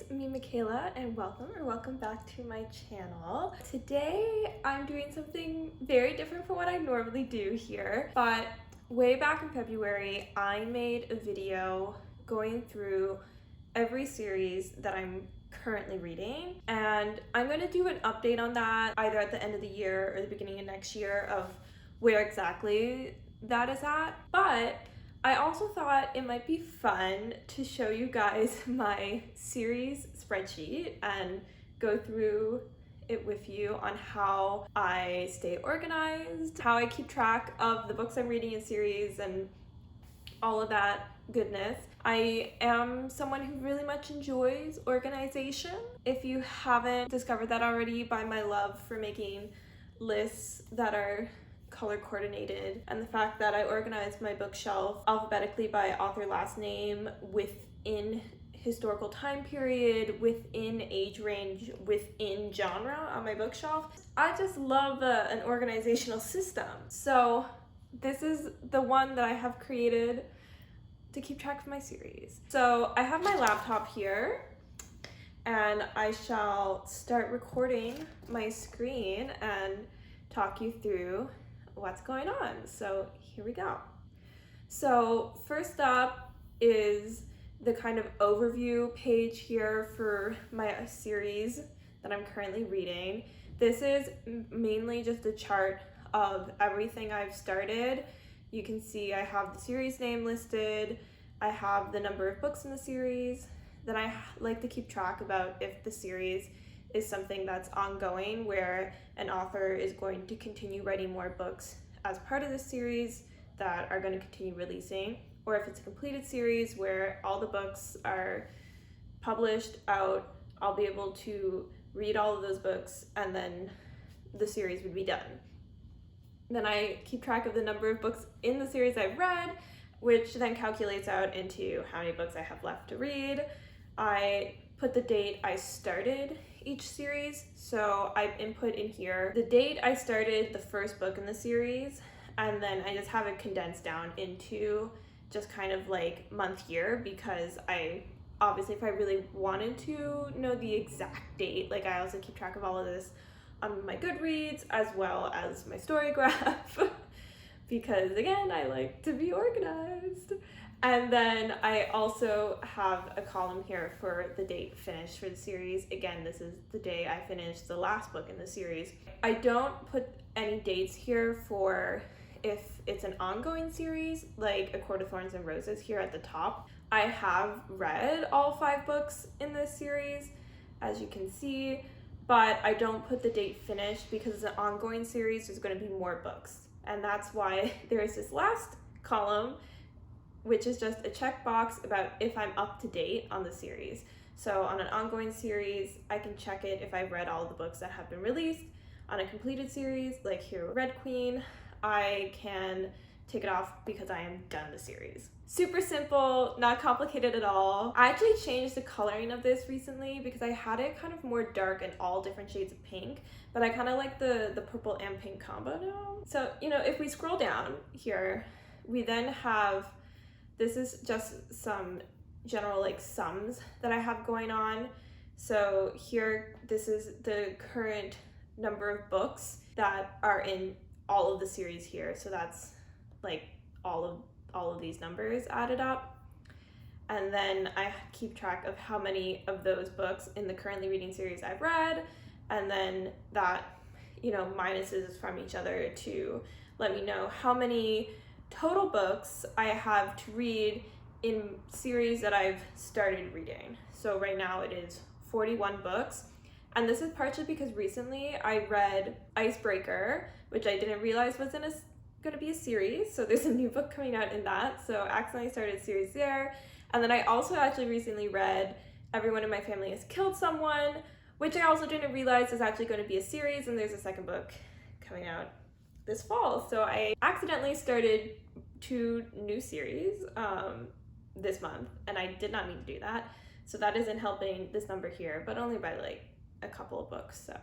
it's me, Michaela, and welcome back to my channel. Today, I'm doing something very different from what I normally do here, but way back in February, I made a video going through every series that I'm currently reading, and I'm going to do an update on that either at the end of the year or the beginning of next year of where exactly that is at. But I also thought it might be fun to show you guys my series spreadsheet and go through it with you on how I stay organized, how I keep track of the books I'm reading in series, and all of that goodness. I am someone who really much enjoys organization. If you haven't discovered that already by my love for making lists that are color coordinated and the fact that I organize my bookshelf alphabetically by author last name, within historical time period, within age range, within genre on my bookshelf. I just love an organizational system. So this is the one that I have created to keep track of my series. So I have my laptop here and I shall start recording my screen and talk you through what's going on. So here we go. So first up is the kind of overview page here for my series that I'm currently reading. This is mainly just a chart of everything I've started. You can see I have the series name listed, I have the number of books in the series. Then I like to keep track about if the series is something that's ongoing, where an author is going to continue writing more books as part of the series that are going to continue releasing, or if it's a completed series where all the books are published out, I'll be able to read all of those books and then the series would be done. Then I keep track of the number of books in the series I've read, which then calculates out into how many books I have left to read. I put the date I started each series, so I input in here the date I started the first book in the series, and then I just have it condensed down into just kind of like month year, because I obviously, if I really wanted to know the exact date, like I also keep track of all of this on my Goodreads as well as my Storygraph because again, I like to be organized. And then I also have a column here for the date finished for the series. Again, this is the day I finished the last book in the series. I don't put any dates here for if it's an ongoing series, like A Court of Thorns and Roses here at the top. I have read all 5 books in this series, as you can see, but I don't put the date finished because it's an ongoing series, there's going to be more books. And that's why there's this last column, which is just a checkbox about if I'm up to date on the series. So on an ongoing series, I can check it if I've read all the books that have been released. On a completed series, like here Red Queen, I can take it off because I am done the series. Super simple, not complicated at all. I actually changed the coloring of this recently because I had it kind of more dark and all different shades of pink, but I kind of like the purple and pink combo now. So, if we scroll down here, we then have, this is just some general like sums that I have going on. So here, this is the current number of books that are in all of the series here. So that's like all of these numbers added up. And then I keep track of how many of those books in the currently reading series I've read. And then that, minuses from each other to let me know how many total books I have to read in series that I've started reading. So right now it is 41 books. And this is partially because recently I read Icebreaker, which I didn't realize was going to be a series. So there's a new book coming out in that. So I accidentally started a series there. And then I also actually recently read Everyone in My Family Has Killed Someone, which I also didn't realize is actually going to be a series. And there's a second book coming out this fall. So I accidentally started 2 new series this month, and I did not mean to do that. So that isn't helping this number here, but only by like a couple of books. So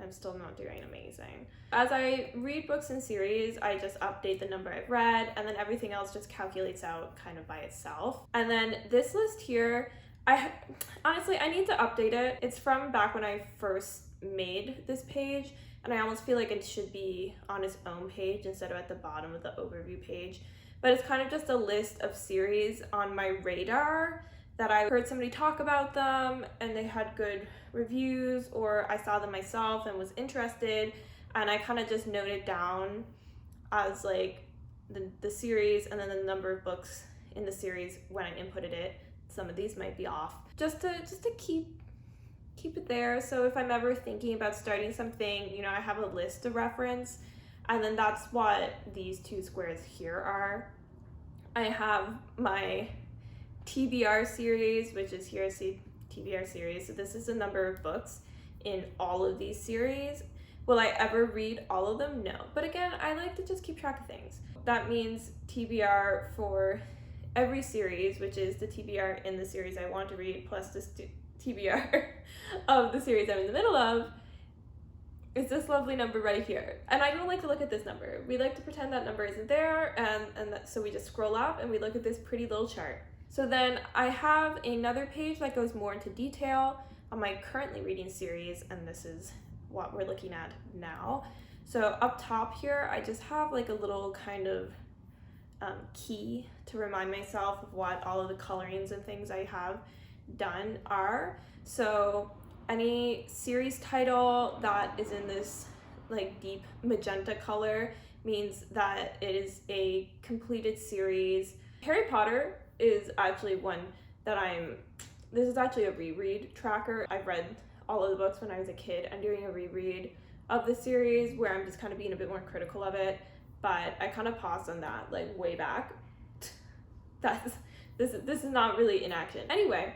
I'm still not doing amazing. As I read books in series, I just update the number I've read, and then everything else just calculates out kind of by itself. And then this list here, Honestly, I need to update it. It's from back when I first made this page, and I almost feel like it should be on its own page instead of at the bottom of the overview page. But it's kind of just a list of series on my radar that I heard somebody talk about them and they had good reviews, or I saw them myself and was interested, and I kind of just noted down as like the series and then the number of books in the series when I inputted it. Some of these might be off, just to keep it there. So if I'm ever thinking about starting something, you know, I have a list to reference, and then that's what these two squares here are. I have my TBR series, which is here, see, TBR series. So this is the number of books in all of these series. Will I ever read all of them? No. But again, I like to just keep track of things. That means TBR for every series, which is the TBR in the series I want to read, plus the TBR of the series I'm in the middle of, is this lovely number right here. And I don't like to look at this number. We like to pretend that number isn't there, so we just scroll up and we look at this pretty little chart. So then I have another page that goes more into detail on my currently reading series, and this is what we're looking at now. So up top here, I just have like a little kind of key to remind myself of what all of the colorings and things I have done are. So any series title that is in this like deep magenta color means that it is a completed series. Harry Potter is actually one that this is actually a reread tracker. I've read all of the books when I was a kid. I'm doing a reread of the series where I'm just kind of being a bit more critical of it, but I kind of paused on that like way back. This is not really in action. Anyway,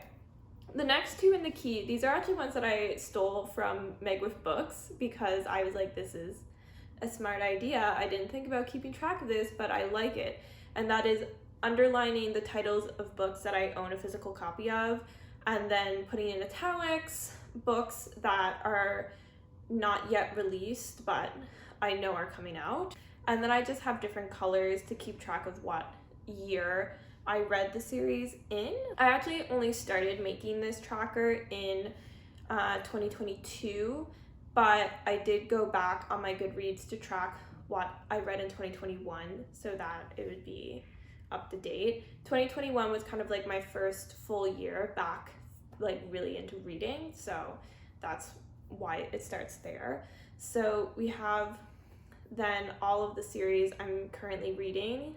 the next two in the key, these are actually ones that I stole from Meg with Books because I was like, this is a smart idea. I didn't think about keeping track of this, but I like it. And that is underlining the titles of books that I own a physical copy of, and then putting in italics books that are not yet released but I know are coming out. And then I just have different colors to keep track of what year I read the series in. I actually only started making this tracker in 2022, but I did go back on my Goodreads to track what I read in 2021 so that it would be up to date. 2021 was kind of like my first full year back, like really into reading, so that's why it starts there. So we have then all of the series I'm currently reading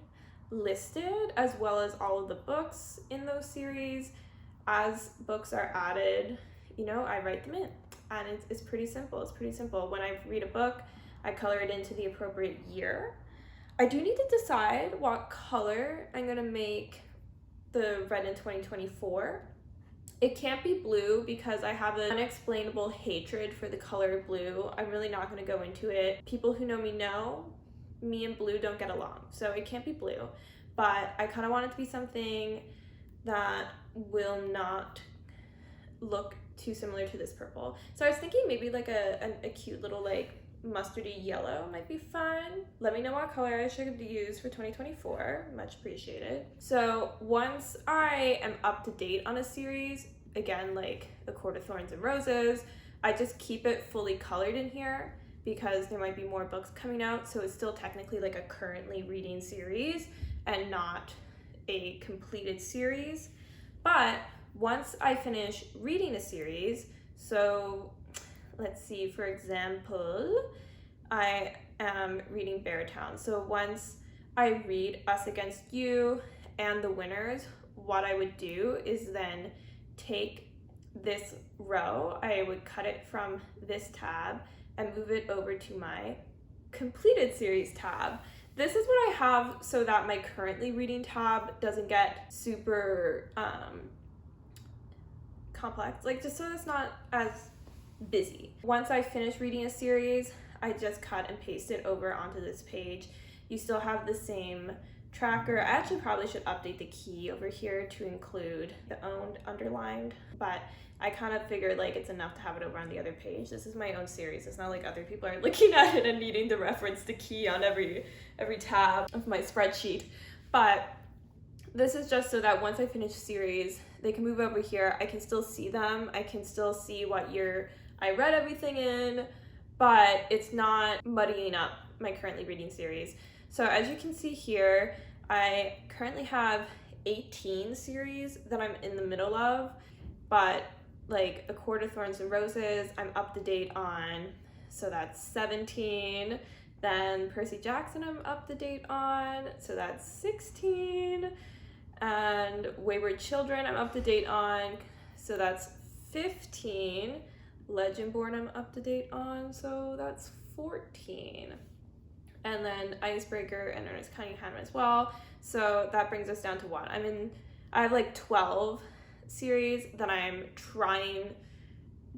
listed, as well as all of the books in those series. As books are added, you know, I write them in, and it's pretty simple. It's pretty simple. When I read a book, I color it into the appropriate year. I do need to decide what color I'm gonna make the read in 2024. It can't be blue because I have an unexplainable hatred for the color blue. I'm really not gonna go into it. People who know me and blue don't get along, so it can't be blue. But I kind of want it to be something that will not look too similar to this purple. So I was thinking maybe like a cute little like mustardy yellow might be fun. Let me know what color I should use for 2024. Much appreciated. So once I am up to date on a series, again, like A Court of Thorns and Roses, I just keep it fully colored in here because there might be more books coming out, so it's still technically like a currently reading series and not a completed series. But once I finish reading a series, so let's see, for example, I am reading Beartown. So once I read Us Against You and The Winners, what I would do is then take this row, I would cut it from this tab and move it over to my completed series tab. This is what I have so that my currently reading tab doesn't get super complex, like just so it's not as busy. Once I finish reading a series, I just cut and paste it over onto this page. You still have the same tracker. I actually probably should update the key over here to include the owned underlined, but I kind of figured like it's enough to have it over on the other page. This is my own series. It's not like other people are looking at it and needing to reference the key on every tab of my spreadsheet. But this is just so that once I finish series, they can move over here. I can still see them. I can still see what year I read everything in, but it's not muddying up my currently reading series. So as you can see here, I currently have 18 series that I'm in the middle of, but like A Court of Thorns and Roses, I'm up to date on, so that's 17. Then Percy Jackson, I'm up to date on, so that's 16. And Wayward Children, I'm up to date on, so that's 15. Legendborn, I'm up to date on, so that's 14. And then Icebreaker and Ernest Cunningham as well. So that brings us down to what? I have like 12 series that I'm trying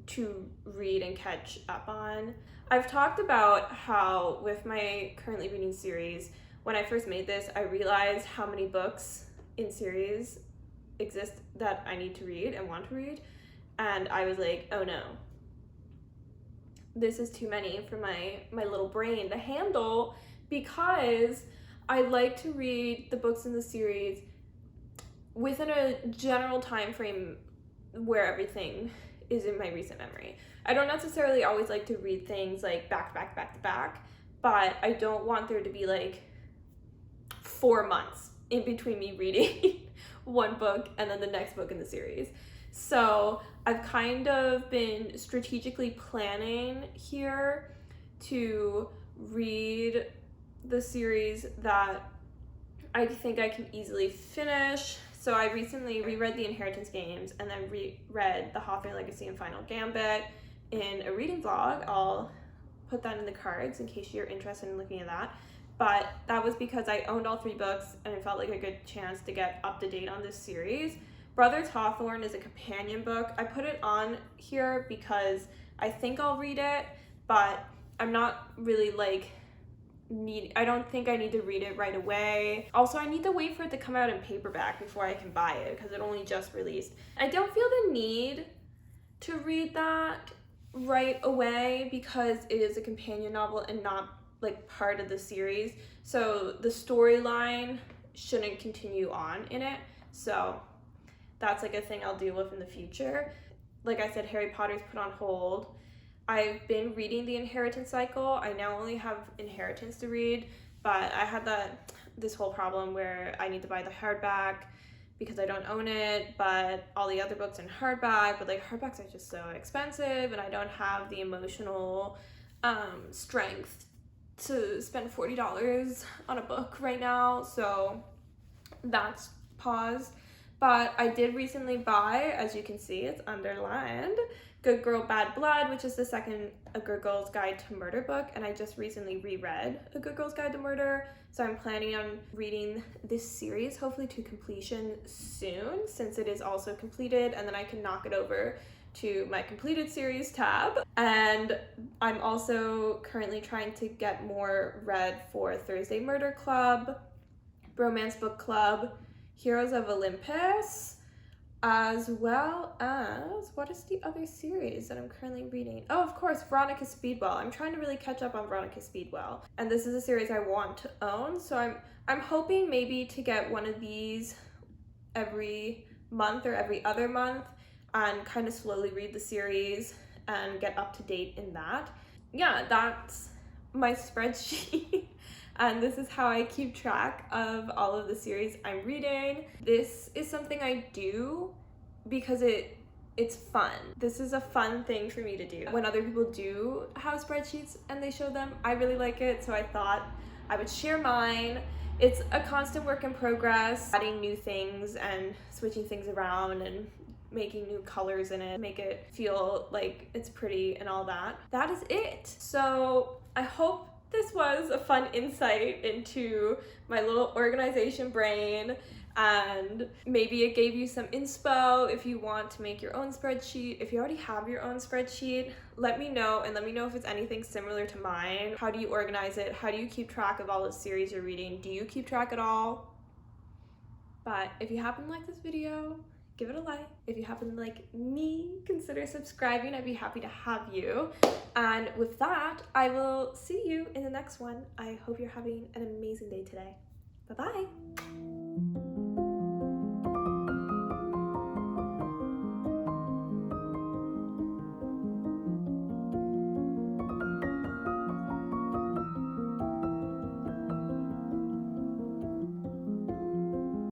to read and catch up on. I've talked about how with my currently reading series, when I first made this, I realized how many books in series exist that I need to read and want to read. And I was like, oh no, this is too many for my little brain to handle, because I like to read the books in the series within a general time frame where everything is in my recent memory. I don't necessarily always like to read things like back to back, but I don't want there to be like 4 months in between me reading one book and then the next book in the series. So I've kind of been strategically planning here to read the series that I think I can easily finish. So I recently reread the Inheritance Games and then reread the Hawthorne Legacy and Final Gambit in a reading vlog. I'll put that in the cards in case you're interested in looking at that. But that was because I owned all 3 books and it felt like a good chance to get up to date on this series. Brothers Hawthorne is a companion book. I put it on here because I think I'll read it, but I'm not really like I don't think I need to read it right away. Also, I need to wait for it to come out in paperback before I can buy it because it only just released. I don't feel the need to read that right away because it is a companion novel and not like part of the series. So the storyline shouldn't continue on in it. So that's like a thing I'll deal with in the future. Like I said, Harry Potter's put on hold. I've been reading the Inheritance cycle. I now only have Inheritance to read, but I had this whole problem where I need to buy the hardback because I don't own it, but all the other books in hardback, but like hardbacks are just so expensive and I don't have the emotional strength to spend $40 on a book right now, so that's paused. But I did recently buy, as you can see, it's underlined, Good Girl, Bad Blood, which is the second A Good Girl's Guide to Murder book, and I just recently reread A Good Girl's Guide to Murder, so I'm planning on reading this series, hopefully to completion soon, since it is also completed, and then I can knock it over to my completed series tab. And I'm also currently trying to get more read for Thursday Murder Club, Bromance Book Club, Heroes of Olympus, as well as, what is the other series that I'm currently reading? Oh, of course, Veronica Speedwell. I'm trying to really catch up on Veronica Speedwell. And this is a series I want to own, so I'm hoping maybe to get one of these every month or every other month and kind of slowly read the series and get up to date in that. Yeah, that's my spreadsheet. And this is how I keep track of all of the series I'm reading. This is something I do because it's fun. This is a fun thing for me to do. When other people do have spreadsheets and they show them, I really like it, so I thought I would share mine. It's a constant work in progress, adding new things and switching things around and making new colors in it, make it feel like it's pretty and all that. That is it. So I hope this was a fun insight into my little organization brain, and maybe it gave you some inspo if you want to make your own spreadsheet. If you already have your own spreadsheet, let me know, and let me know if it's anything similar to mine. How do you organize it? How do you keep track of all the series you're reading? Do you keep track at all? But if you happen to like this video, give it a like. If you happen to like me, consider subscribing. I'd be happy to have you. And with that, I will see you in the next one. I hope you're having an amazing day today. Bye-bye.